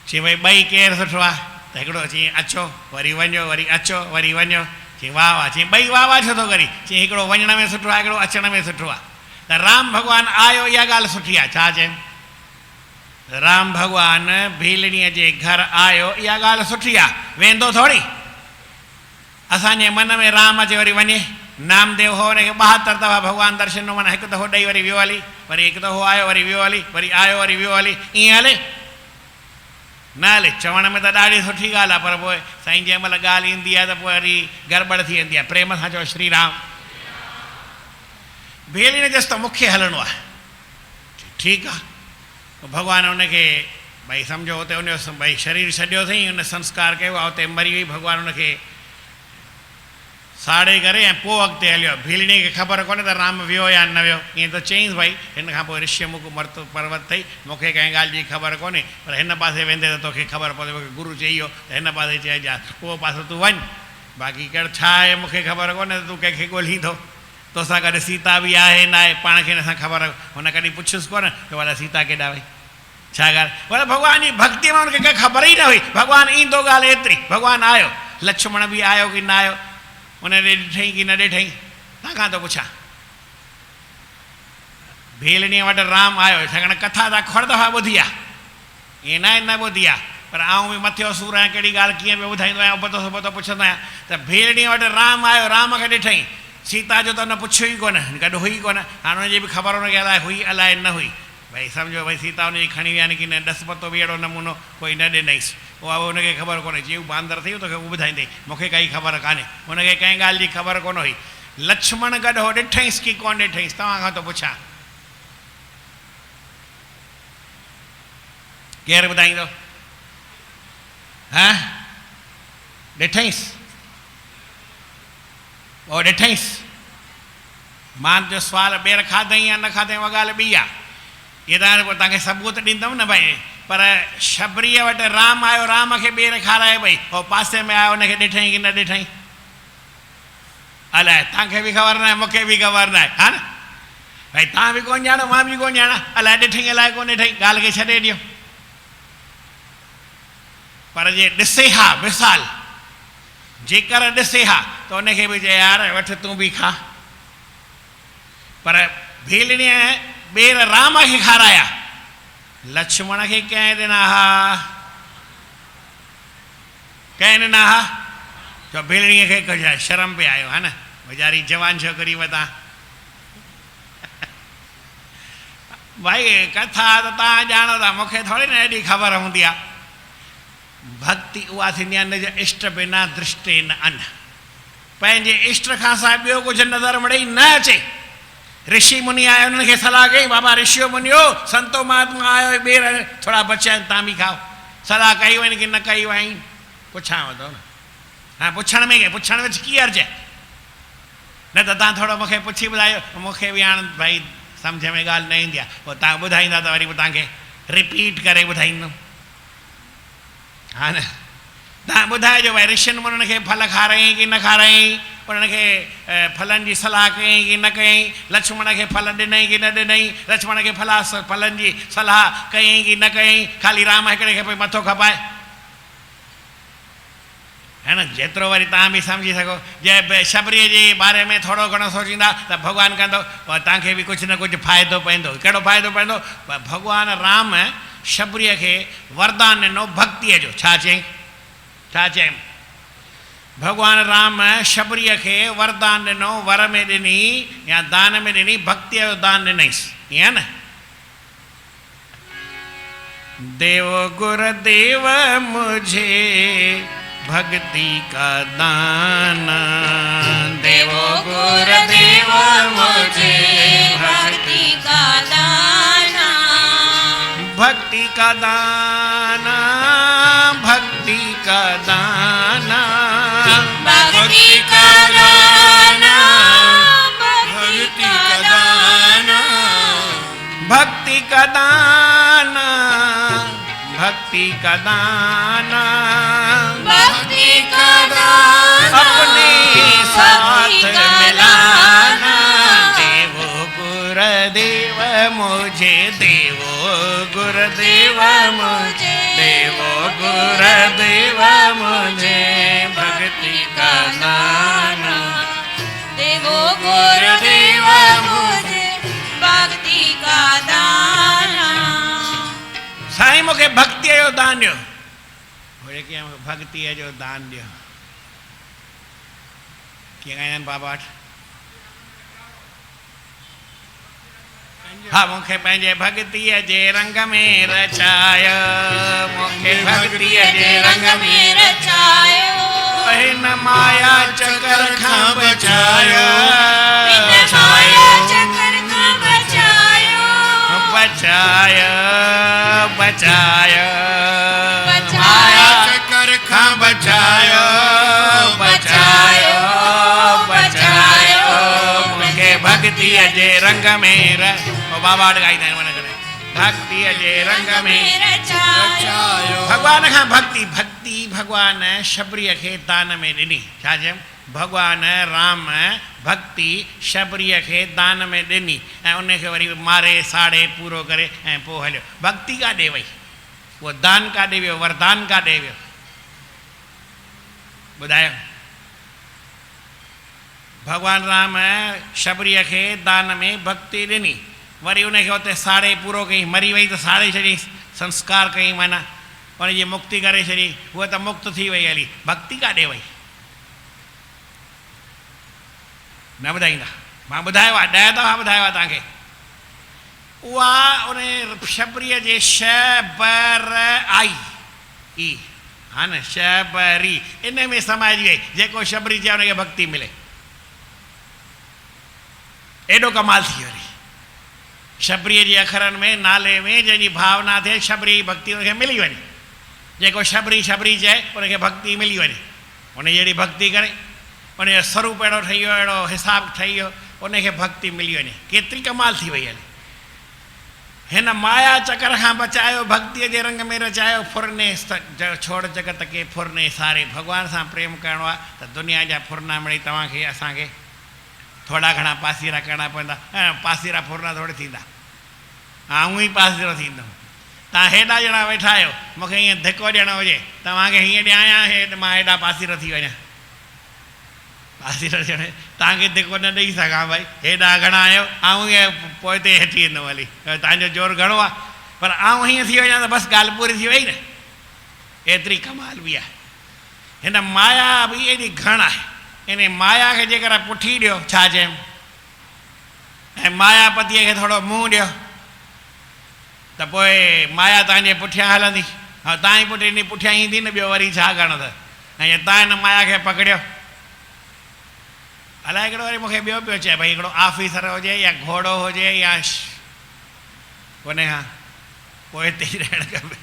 चई भई ॿई केरु सुठो आहे? त हिकिड़ो चई अचो वरी वञो, वरी अचो वरी वञो। चई वाह वाह। चई ॿई वाह वाह छो थो करी? चई हिकिड़ो वञण में सुठो आहे, हिकिड़ो अचण में सुठो आहे। त राम भॻवानु आयो, इहा ॻाल्हि सुठी आहे। छा चए? राम भॻवानु भेलड़ीअ जे घर आयो, इहा ॻाल्हि सुठी आहे। वेंदो थोरी, असांजे मन में राम अचे वरी वञे। नामदेव हो, हुनखे 72 दफ़ा भॻवानु दर्शन माना हिकु दफ़ो ॾेई वरी वियो हली, वरी हिकु दफ़ो आयो वरी वियो हली, वरी आयो वरी वियो हली, ईअं हले न हले। चवण में त ॾाढी सुठी ॻाल्हि आहे, पर पोइ साईं जंहिं महिल ॻाल्हि ईंदी आहे त पोइ वरी गड़बड़ थी वेंदी आहे। प्रेम सां चओ श्री राम। भेलड़ीअ चयसि त मूंखे हलणो आहे। ठीकु आहे। भॻवानु हुनखे भई सम्झो हुते हुन भई शरीर छॾियो अथई, हुन संस्कार कयो आहे, हुते मरी वई। भॻवानु हुनखे साड़े करे ऐं पोइ अॻिते हलियो। भेलड़ीअ खे ख़बर कोन्हे त राम वियो या न वियो। ईअं त चयईंसि भई हिन खां पोइ ऋष्यमुख मर्त पर्वत अथई, मूंखे कंहिं ॻाल्हि जी ख़बर कोन्हे, पर हिन पासे वेंदे त तोखे ख़बर पवंदी। मूंखे गुरू चई वियो त हिन पासे चइजांइ, उहो पासो तूं वञ। बाक़ी केरु छा आहे मूंखे ख़बर कोन्हे, त तूं कंहिंखे ॻोल्हींदो। तोसां गॾु सीता बि आहे न आहे, पाण खे हिन सां ख़बर। हुन कॾहिं पुछियुसि कोन की भला सीता केॾां वई, छा ॻाल्हि? भला भॻवान जी भक्तीअ में हुनखे कंहिं ख़बर ई न हुई। भॻवानु ईंदो, ॻाल्हि एतिरी। भॻवानु आयो, लक्ष्मण बि आयो की न आयो, उन ॾिठई की न ॾिठई, तव्हां खां थो पुछां। भेलड़ीअ वटि राम आयो, छाकाणि कथा त खोड़ दफ़ा ॿुधी आहे, ईअं न ॿुधी आहे, पर आऊं बि मथियो सूर आहियां, कहिड़ी ॻाल्हि कीअं पियो ॿुधाईंदो आहियां, उबतो सुबतो पुछंदो आहियां। त भेलड़ीअ वटि राम आयो, राम खे ॾिठई। सीता जो त हुन पुछियो ई कोन, गॾु हुई कोन। हाणे हुनजी बि ख़बर हुनखे अलाए हुई अलाए न हुई। भई सम्झो भई सीता हुनजी खणी विया की न, ॾस पतो बि अहिड़ो नमूनो कोई न ॾिनईसि, उहा हुनखे ख़बर कोन्हे। जीअं बांदर थी तोखे उहो ॿुधाईंदई, मूंखे काई ख़बर कान्हे। हुनखे कंहिं ॻाल्हि जी ख़बर कोन हुई। लक्ष्मण गॾु हो ॾिठईंसि की कोन ॾिठईंसि, तव्हां खां थो पुछां, केरु ॿुधाईंदो? हा ॾिठईंसि, उहो ॾिठईंसि। मां जो सुवालु ॿेर खाधई या न खाधई उहा ॻाल्हि ॿी आहे, इहे त पोइ तव्हांखे सबूत ॾींदुमि न भई। पर शबरीअ वटि राम आयो, राम खे ॿेर खाराए भई, उहो पासे में आयो, हुनखे ॾिठई की न ॾिठई? अलाए, तव्हांखे बि ख़बर न आहे, मूंखे बि ख़बर न आहे, हा न भई। तव्हां बि कोन ॼाणो, मां बि कोन ॼाणा, अलाए ॾिठई अलाए कोन ॾिठई, ॻाल्हि खे छॾे ॾियो। पर जे ॾिसे हा विसाल, जेकर ॾिसे हा त हुनखे बि चए यार वठि तूं बि खा। पर भेलड़ीअ ॿेर राम खे खाराया, लक्ष्मण खे कंहिं ॾिना हा? कंहिं ॾिना हा? छो भेलड़ीअ खे कुझु शर्म पे आयो, हा न, वीचारी जवान छोकिरी वतां। भाई कथा त तव्हां ॼाणो था, मूंखे थोरी न एॾी ख़बर हूंदी आहे। भक्ति उहा थींदी आहे, निज इष्ट बिना दृष्टे न अन। पंहिंजे इष्ट खां सवाइ ॿियो कुझु नज़र मिड़ई न अचे। ऋषि मुनि आयो, उन्हनि खे सलाह कई, बाबा ऋषियो मुनियो संतो महात्मा आयो, ॿेर थोरा बचिया आहिनि, तव्हां बि खाओ। सलाह कई वञे की न कई वई, पुछांव थो न। हा पुछण में पुछण में कीअं अर्ज़ु आहे? न त तव्हां थोरो मूंखे पुछी ॿुधायो, मूंखे बि हाणे भई सम्झ में ॻाल्हि न ईंदी आहे, पोइ तव्हां ॿुधाईंदा त वरी पोइ तव्हांखे रिपीट करे ॿुधाईंदुमि, हा न। तव्हां ॿुधाइजो भई ऋषियुनि मुनियुनि खे फल खारायईं की न खारायईं, उन्हनि खे फलनि जी सलाह कयईं की न कयईं, लक्ष्मण खे फल ॾिनई की न ॾिनई, लक्ष्मण खे फलनि जी सलाह कयईं की न कयईं, ख़ाली राम हिकिड़े खे भई मथो खपाए। है न जेतिरो वरी तव्हां बि सम्झी सघो जे शबरीअ जे बारे में थोरो घणो सोचींदा त भॻवानु कंदो पोइ तव्हांखे बि कुझु न कुझु फ़ाइदो पवंदो कहिड़ो फ़ाइदो पवंदो भॻवानु राम शबरीअ खे वरदान ॾिनो भक्तीअ जो छा चयईं भॻवानु राम शबरीअ खे वरदान ॾिनो वर में ॾिनी या दान में ॾिनी भक्तीअ जो दान ॾिनईसि ईअं न देव गुरुदेव मुझे भक्ति का दान देवो गुरुदेव मुझे भक्ति का दाना भक्ति का दाना भक्ति का दाना भक्ति का दाना भक्ति का दाना भक्ति का दाना भक्ति का दाना भक्ति का दाना अपने साथ मिलाना देवो गुरुदेव मुझे देवो गुरुदेव मुझे देवो गुरुदेव मुझे भक्ति का दाना देवो गुरुदेव मुझे भक्ति का दाना साईं मूंखे भक्तीअ जो दान ॾियो भक्तीअ जो दान ॾियो कीअं ॻाईंदा आहिनि बाबा वटि हा मूंखे पंहिंजे भक्तीअ जे रंग में रचायो मूंखे भक्तीअ जे रंग में रचायो हिन माया चकर खां बचायो माया चक्कर खां बचायो बचायो बचायो माया चकर खां बचायो बचायो बचायो मूंखे भक्तीअ जे रंग में बाबा वटि ॻाईंदा आहिनि वञी करे भक्तीअ जे रंग में रचायो भॻवान खां भक्ति भक्ति भॻवान शबरीअ खे दान में ॾिनी छा चयमि भॻवान राम भक्ति शबरीअ खे दान में ॾिनी ऐं उनखे वरी मारे साड़े पूरो करे ऐं पोइ हलियो भक्ति काॾे वई उहो दान काॾे वियो वरदान काॾे वियो ॿुधायो भॻवानु राम शबरीअ खे दान में भक्ति ॾिनी वरी उनखे उते साड़े पूरो कई मरी वई त साड़े छॾी संस्कार कई माना उनजी मुक्ति करे छॾी उहा त मुक्त थी वई हली भक्ति काॾे वई न ॿुधाईंदा मां ॿुधायो आहे 10 दफ़ा ॿुधायो आहे तव्हांखे उहा उन शबरीअ जे शबर आई ई हा न शबरी इन में समाइजी वई जेको शबरी चयो उनखे भक्ति मिले एॾो कमाल थी वियो वरी शबरीअ जे अखरनि में नाले में जंहिंजी भावना थिए शबरी भक्ति उनखे मिली वञे जेको शबरी शबरी चए उनखे भक्ति मिली वञे उन जहिड़ी भक्ति करे उनजो स्वरूप अहिड़ो ठही वियो अहिड़ो हिसाबु ठही वियो उनखे भक्ति मिली वञे केतिरी कमाल थी वई हले हिन माया चकर खां बचायो भक्तीअ जे रंग में रचायो फुरने छोड़ जगत के फुरने सारे भॻवान सां प्रेम करिणो आहे त दुनिया जा फुरना मिड़ी तव्हांखे असांखे थोड़ा घणा पासीरा करणा पवंदा पासीरा फुरना थोड़ी थींदा आऊं ई पासीरो थींदुमि तव्हां हेॾा ॼणा वेठा आहियो मूंखे हीअं धिको ॾियणो हुजे तव्हांखे हीअं ॾियां मां हेॾा पासीरो थी वञा पासीरो ॾियणु तव्हांखे धिको न ॾेई सघां भई हेॾा घणा आहियो आऊं ईअं पोइ ते हेठी वेंदुमि हली तव्हांजो ज़ोर घणो आहे पर आऊं हीअं थी वञा त बसि ॻाल्हि पूरी थी वई न एतिरी कमाल बि आहे हिन माया बि एॾी घण आहे इन माया खे जेकर पुठी ॾियो छा चयमि ऐं मायापतीअ खे थोरो मुंहुं ॾियो त पोइ माया तव्हांजे पुठियां हलंदी हा तव्हां ई पुठियां ईंदी न ॿियो वरी छा करणो अथव ऐं तव्हां हिन माया खे पकड़ियो अलाए हिकिड़ो वरी मूंखे ॿियो पियो चए भई हिकिड़ो ऑफिसर हुजे या घोड़ो हुजे या उन खां पोइ हिते ई रहणु खपे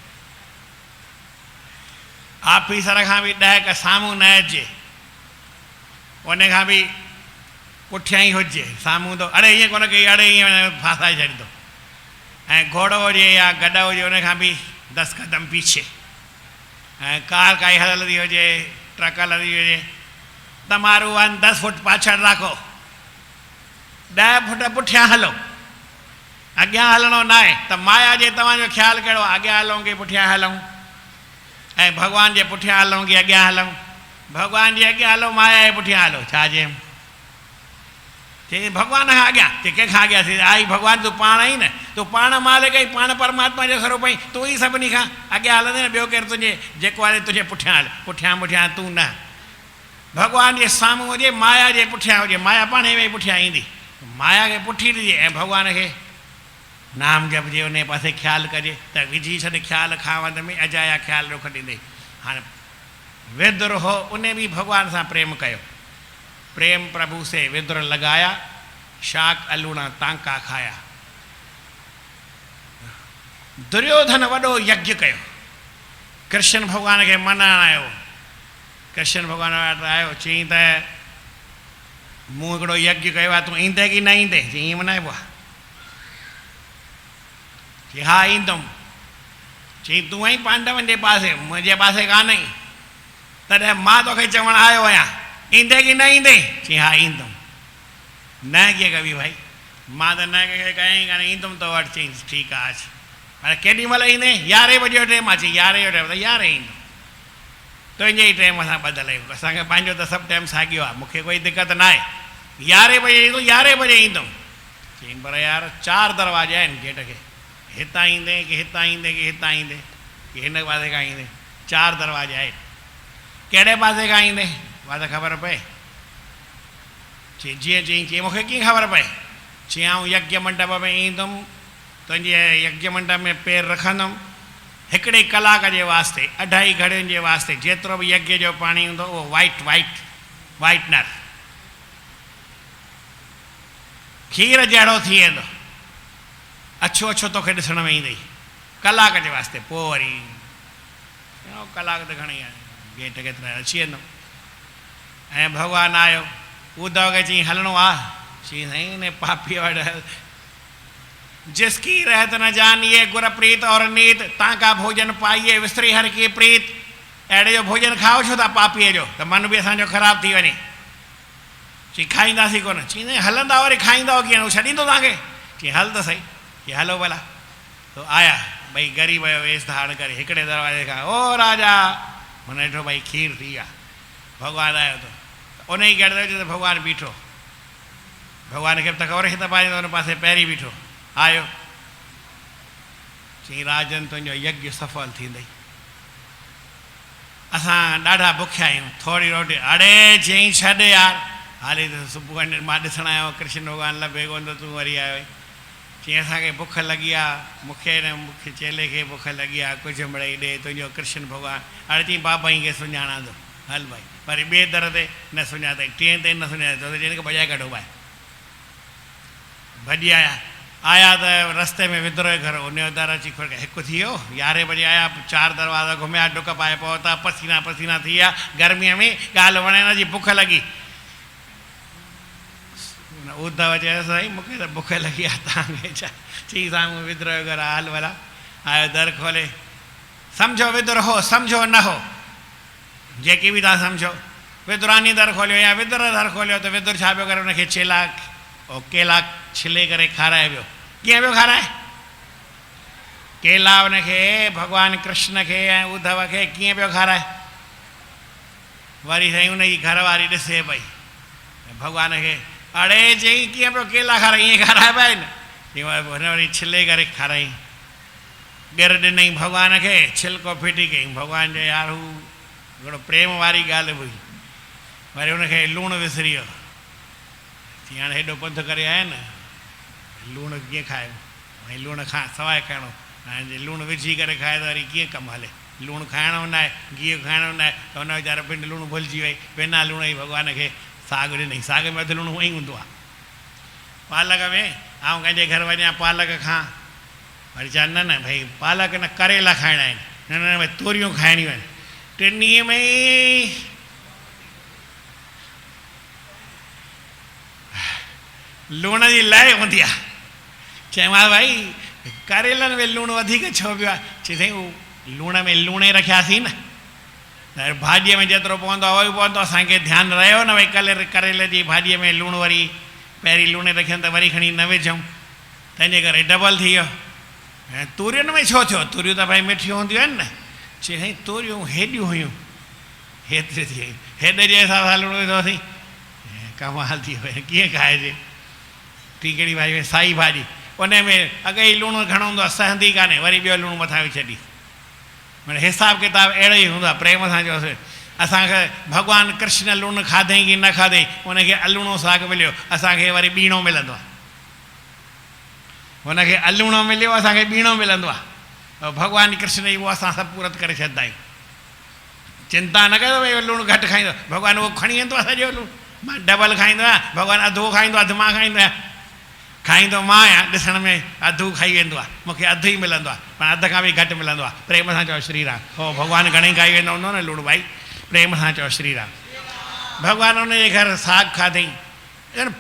ऑफिसर खां बि 10 साम्हूं न अचे उन खां बि पुठियां ई हुजे साम्हूं तो अड़े ईअं कोन कई अड़े ईअं फासाए छॾींदो ऐं घोड़ो हुजे या गॾु हुजे उन खां बि 10 कदम पीछे ऐं कार काई हलंदी हुजे ट्रक हलंदी हुजे त मारू 10 फुट पाछड़ राखो 10 फुट पुठियां हलो अॻियां हलणो न आहे त माया जे तव्हांजो ख़्यालु कहिड़ो अॻियां हलूं की पुठियां हलूं ऐं भॻवान जे पुठियां हलूं की अॻियां हलूं भगवान जे अॻियां हलो माया जे पुठियां हलो छा चयमि चई भगवान खां अॻियां चई कंहिंखां अॻियां थी आई भगवान तूं पाण आई न तूं पाण मालिक आई पाण परमात्मा जो स्वरूप आई तूं ई सभिनी खां अॻियां हलंदे न ॿियो केरु तुंहिंजे जेको आहे तुंहिंजे पुठियां हले पुठियां पुठियां तूं न भगवान जे साम्हूं हुजे माया जे पुठियां हुजे माया पाण ई पुठियां ईंदी माया खे पुठी ॾिजे ऐं भगवान खे नाम जपजे उन पासे ख़्यालु कजे त विझी छॾ ख़्यालु खावंद में अजाया ख़्यालु रुख ॾींदे हाणे विदुर हो उन बि भगवान सां प्रेम कयो प्रेम प्रभु से विदुर लगाया शाक अलूणा तांका खाया दुर्योधन वॾो यज्ञ कयो कृष्ण भगवान खे मनाइण आयो कृष्ण भगवान वटि आयो चई त मूं हिकिड़ो यज्ञ कयो आहे तूं ईंदे की न ईंदे चई ईअं मनाइबो आहे चई हा ईंदुमि चई तूं आई पांडवनि जे पासे मुंहिंजे पासे कान आई तॾहिं मां तोखे चवणु आयो आहियां ईंदे की न ईंदे चई हा ईंदुमि न कीअं कबी भाई मां त न कंहिंखे कयईं कान ईंदुमि तो वटि चई ठीकु आहे अच हाणे केॾी महिल ईंदे 11 बजे जो टाइम आहे चई 11 जो टाइम त 11 ईंदुमि तुंहिंजे ई टाइम असां बदिलायूं असांखे पंहिंजो त सभु टाइम साॻियो आहे मूंखे कोई दिक़त न आहे 11 बजे ईंदुमि 11 बजे ईंदुमि चई पर यार 4 दरवाजा आहिनि गेट खे हितां ईंदे की हितां ईंदे की हितां ईंदे की हिन पासे खां ईंदे 4 दरवाजा आहिनि कहिड़े पासे खां ईंदे उहा त ख़बर पए चई जीअं चई चई मूंखे कीअं ख़बर पए चई आउं यज्ञ मंडप में ईंदुमि तुंहिंजे यज्ञ मंडप में पेर रखंदुमि हिकिड़े कलाक जे वास्ते 2.5 घड़ियुनि जे वास्ते जेतिरो बि यज्ञ जो पाणी हूंदो उहो वाइटनर खीर जहिड़ो थी वेंदो अछो अछो तोखे ॾिसण में ईंदई कलाक जे वास्ते पोइ वरी कलाक त घणी आहे गेट केतिरा अची वेंदो ऐं भगवानु आयो उद्धव खे चई हलणो आहे चई साईं ने पापी वटि जिसकी रहत न जानिए गुर प्रीत और नीत तांका भोजन पाइए विस्तरी हर की प्रीत अहिड़े जो भोजन खाओ छो था पापीअ जो त मन बि असांजो ख़राबु थी वञे चई खाईंदासीं कोन चई न हलंदा वरी खाईंदा कीअं उहो छॾींदो तव्हांखे चई हल त सही चई हलो भला तो आया भई ग़रीब जो वेस धारण करे हिकिड़े दरवाजे खां ओ राजा हुन ॾिठो भई खीर थी आहे भगवानु आयो त उन ई गेट ते भगवानु बीठो भगवान खे त ख़बर त पाईंदो हुन पासे पहिरीं बीठो आयो चई राजन तुंहिंजो यज्ञ सफल थींदई असां ॾाढा बुखिया आहियूं थोरी रोटी अड़े चई छॾ यार हाली त सुबुह मां ॾिसणु आयो कृष्ण भॻवानु लभे कोन त तूं वरी आयो चई असांखे बुख लॻी आहे मूंखे चेले खे बुख लॻी आहे कुझु मिड़ई ॾे तुंहिंजो कृष्ण भॻवानु हाणे चई बाबा खे सुञाणा थो हल भाई वरी ॿिए दर ते न सुञातई टीं ते न सुञातो त चई भॼाए कढो भाई भॼी आया त रस्ते में विदुर जे घर उन जो दर अची हिकु थी वियो 11 बजे आया 4 दरवाज़ा घुमिया डुक पाए पहुता पसीना पसीना थी विया गर्मीअ में ॻाल्हि वणे न जी बुख लॻी उद्धव चयो साईं मूंखे त बुख लॻी आहे तव्हांखे छा चई साम्हूं विदुर जो घर हल भला आयो दर खोले सम्झो विदुर हो सम्झो न हो जेकी बि तव्हां सम्झो विदुरानी दर खोलियो या विदुर दर खोलियो त विदुर छा पियो करे हुनखे केला छिले करे खाराए पियो कीअं पियो खाराए केला उनखे भॻवानु कृष्ण खे ऐं उद्धव खे कीअं पियो खाराए वरी साईं उनजी घरवारी ॾिसे पई भॻवान खे अड़े चई कीअं पियो केला खाराई ईअं खाराइबा आहिनि हुन वरी छिले करे खाराई ॻर ॾिनई भॻवान खे छिलको फिटी कयईं भॻवान जो यार हू हिकिड़ो प्रेम वारी ॻाल्हि हुई वरी हुनखे लूणु विसरी वियो चई हाणे हेॾो पंधु करे आया न लूणु कीअं खायो भई लूणु सवाइ खाइणो हाणे लूणु विझी करे खाए त वरी कीअं कमु हले लूणु खाइणो न आहे गिहु खाइणो न आहे त हुन वीचारो पिंड लूणु भुलिजी वई बिना लूण ई भॻवान खे साग ॾिनई साग में अधु लूणु उअं ई हूंदो आहे पालक में आउं कंहिंजे घर वञा पालक खां वरी चवां न न भई पालक न करेला खाइणा आहिनि न न भई तूरियूं खाइणियूं आहिनि 3 ॾींहं में लूण जी लय हूंदी आहे चयोमांसि भाई करेलनि में लूणु वधीक छो पियो आहे चई साईं उहो लूण में लूणे रखियासीं न भाॼीअ में जेतिरो पवंदो आहे उहो बि पवंदो असांखे ध्यानु रहियो न भई करेले जी भाॼीअ में लूणु वरी पहिरीं लूणे रखियनि त वरी खणी न विझूं तंहिंजे करे डबल थी वियो ऐं तूरियुनि में छो थियो तूरियूं त भाई मिठियूं हूंदियूं आहिनि न चई साईं तूरियूं हेॾियूं हुयूं हेतिरी थी हेॾे जे हिसाब सां लूणु विधोसीं, कमाल थी वियो, कीअं खाइजे। टी कहिड़ी भाॼी, साई भाॼी, उन में अॻे ई लूणु घणो हूंदो आहे, सहंदी कान्हे, वरी ॿियो लूणु मथां विझी छॾी। माना हिसाबु किताबु अहिड़ो ई हूंदो आहे। प्रेम सां चयोसीं असांखे भॻवानु कृष्ण लूणु खाधई की न खाधई, उनखे अलूणो साग मिलियो, असांखे वरी ॿीणो मिलंदो आहे। हुनखे अलूणो मिलियो, असांखे ॿीणो मिलंदो आहे। भॻवानु कृष्ण जी उहो असां सभु पूरत करे छॾींदा आहियूं। चिंता न कयो भई लूणु घटि खाईंदो, भॻवानु उहो खणी वेंदो आहे सॼो लूणु। मां डबल खाईंदो आहियां, भॻवानु अधु खाईंदो, अधु मां खाईंदो आहियां। खाईंदो मां आहियां, ॾिसण में अधु खाई वेंदो आहे, मूंखे अधु ई मिलंदो आहे, पर अधु खां बि घटि मिलंदो आहे। प्रेम सां चओ श्री राम। हो भॻवानु घणेई खाई वेंदो हूंदो न लूणु भाई, प्रेम सां चओ श्री राम। भॻवानु हुनजे घर साग खाधई,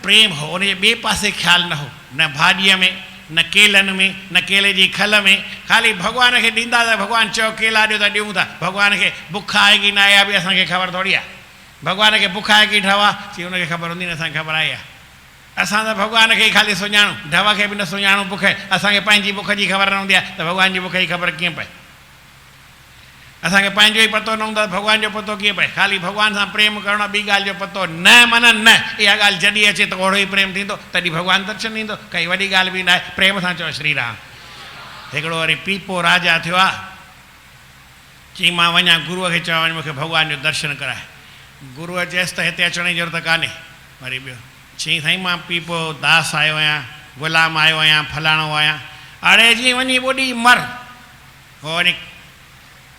प्रेम हो, हुनजे ॿिए पासे ख़्यालु न हो, न भाॼीअ में, न केलनि में, न केले जी खल में। ख़ाली भॻवान खे ॾींदा त भॻवानु चयो केला ॾियो त ॾियूं था। भॻवान खे बुख आहे की न आहे बि असांखे ख़बर थोरी आहे। भॻवान खे बुख आहे की ढवा, चई हुनखे ख़बर हूंदी न, असांखे ख़बर आहे। असां त भॻवान खे ख़ाली सुञाणूं, ढव खे बि न सुञाणूं। बुख असांखे पंहिंजी बुख जी ख़बर न हूंदी आहे, त भॻवान जी बुख जी ख़बर कीअं पए। असांखे पंहिंजो ई पतो न हूंदो, भॻवान जो पतो कीअं पए। ख़ाली भॻवान सां प्रेम करणो, ॿी ॻाल्हि जो पतो न माना न। इहा ॻाल्हि जॾहिं अचे त ओड़ो ई प्रेम थींदो, तॾहिं भॻवानु दर्शन ॾींदो। काई वॾी ॻाल्हि बि न आहे। प्रेम सां चओ श्री राम। हिकिड़ो वरी पीपो राजा थियो आहे, चई मां वञा गुरूअ खे चवां वञ मूंखे भॻवान जो दर्शन कराए। गुरूअ चयसि त हिते अचण जी ज़रूरत कान्हे। वरी ॿियो चई साईं मां पीपो दास आयो आहियां, ग़ुलाम आयो आहियां, फलाणो आहियां। अड़े जी वञी ॿुॾी मर। हो वञी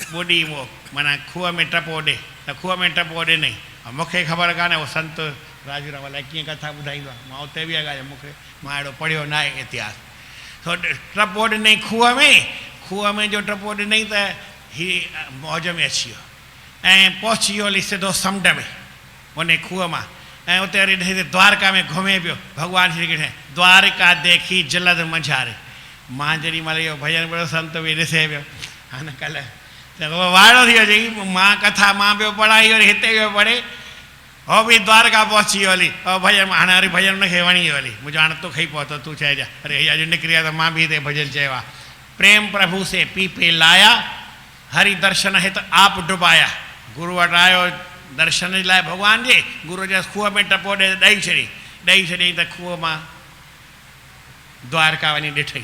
ॿुॾी उहो माना खूह में टपो ॾे, त खूह में टपो ॾे नहीं। मूंखे ख़बर कान्हे उहो संत राजूराम अलाए कीअं कथा ॿुधाईंदो आहे, मां उते बि ॻाल्हि मूंखे मां अहिड़ो पढ़ियो न आहे इतिहास। थो टपो ॾिनई खूह में, खूह में जो टपो ॾिनई त हीउ मौज में अची वियो ऐं पहुची वियो हली सिधो समुंड में उन खूह मां। ऐं उते वरी ॾिठई द्वारका में घुमे पियो। भॻवानु श्री कृष्ण द्वारका देखी जलद मंझारे। मां जेॾी महिल इहो भॼन पियो संत बि ॾिसे पियो। हाणे कल्ह त उहो वाइड़ो थी वियो, चई मां कथा मां पियो पढ़ाई वरी हिते पियो पढ़े, हो बि द्वारका पहुची वियो हली। भॼन हाणे वरी भॼन हुनखे वणी वियो हली। मुंहिंजो हाणे तोखे ई पहुतो, तूं चइजां अरे अॼु निकिरी आहे त मां बि हिते भॼन चयो आहे। प्रेम प्रभु से पीपे लाया, हरि दर्शन हित आप डुबाया। गुरू वटि आयो दर्शन जे लाइ भॻवान जे। गुरू जे खूह में टपो ॾे ॾेई छॾियईं त खूह मां द्वारका वञी ॾिठई।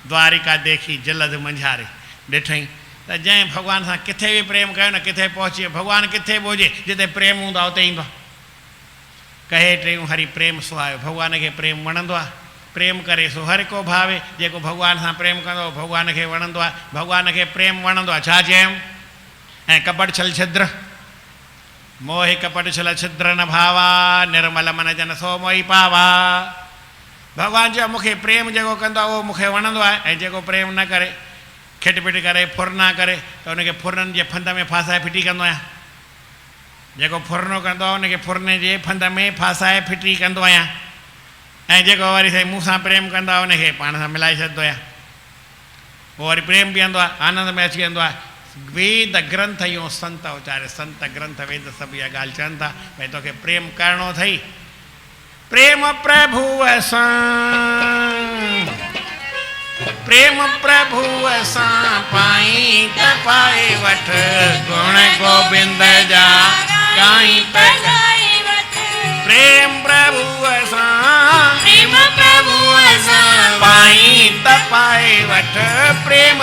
द्वारिका देखी जलद मंझारे। ॾिठई त जंहिं भॻवान सां किथे बि प्रेम कयो न, किथे पहुची वियो। भॻवानु किथे बि हुजे, जिते प्रेम हूंदो आहे उते ईंदो आहे। कहे टियूं हरि प्रेम सुहायो। भॻवान खे प्रेम वणंदो आहे। प्रेम करे सो हर को भावे। जेको भॻवान सां प्रेम कंदो भॻवान खे वणंदो आहे। भॻवान खे प्रेम वणंदो आहे। छा चयऊं? ऐं कपट छल छिद्र मोहि कपट छल छिद्र न भावा, निर्मल मन जन सो मोहि पावा। भॻवान चयो मूंखे प्रेम जेको कंदो आहे उहो मूंखे वणंदो आहे। ऐं जेको प्रेम न करे, खिटपिट करे, फुर न करे, त हुनखे फुरनि जे फंद में फासाए फिटी कंदो आहियां। जेको फुरनो कंदो आहे हुनखे फुरने जे फंद में फासाए फिटी कंदो आहियां। ऐं जेको वरी साईं मूंसां प्रेम कंदो आहे हुनखे पाण सां मिलाए छॾींदो आहियां। पोइ वरी प्रेम पीअंदो आहे, आनंद में अची वेंदो आहे। वेद ग्रंथ इहो संत उचारे, संत ग्रंथ वेद सभु इहा ॻाल्हि चवनि था भई तोखे प्रेम करिणो अथई। प्रेम प्रभु सां, प्रेम प्रभु सां पाई त पाए वठ, गुण गोबिंद जा गाई त प्रेम प्रभु सां, प्रेम प्रभु सां पाई त पाए वठ, प्रेम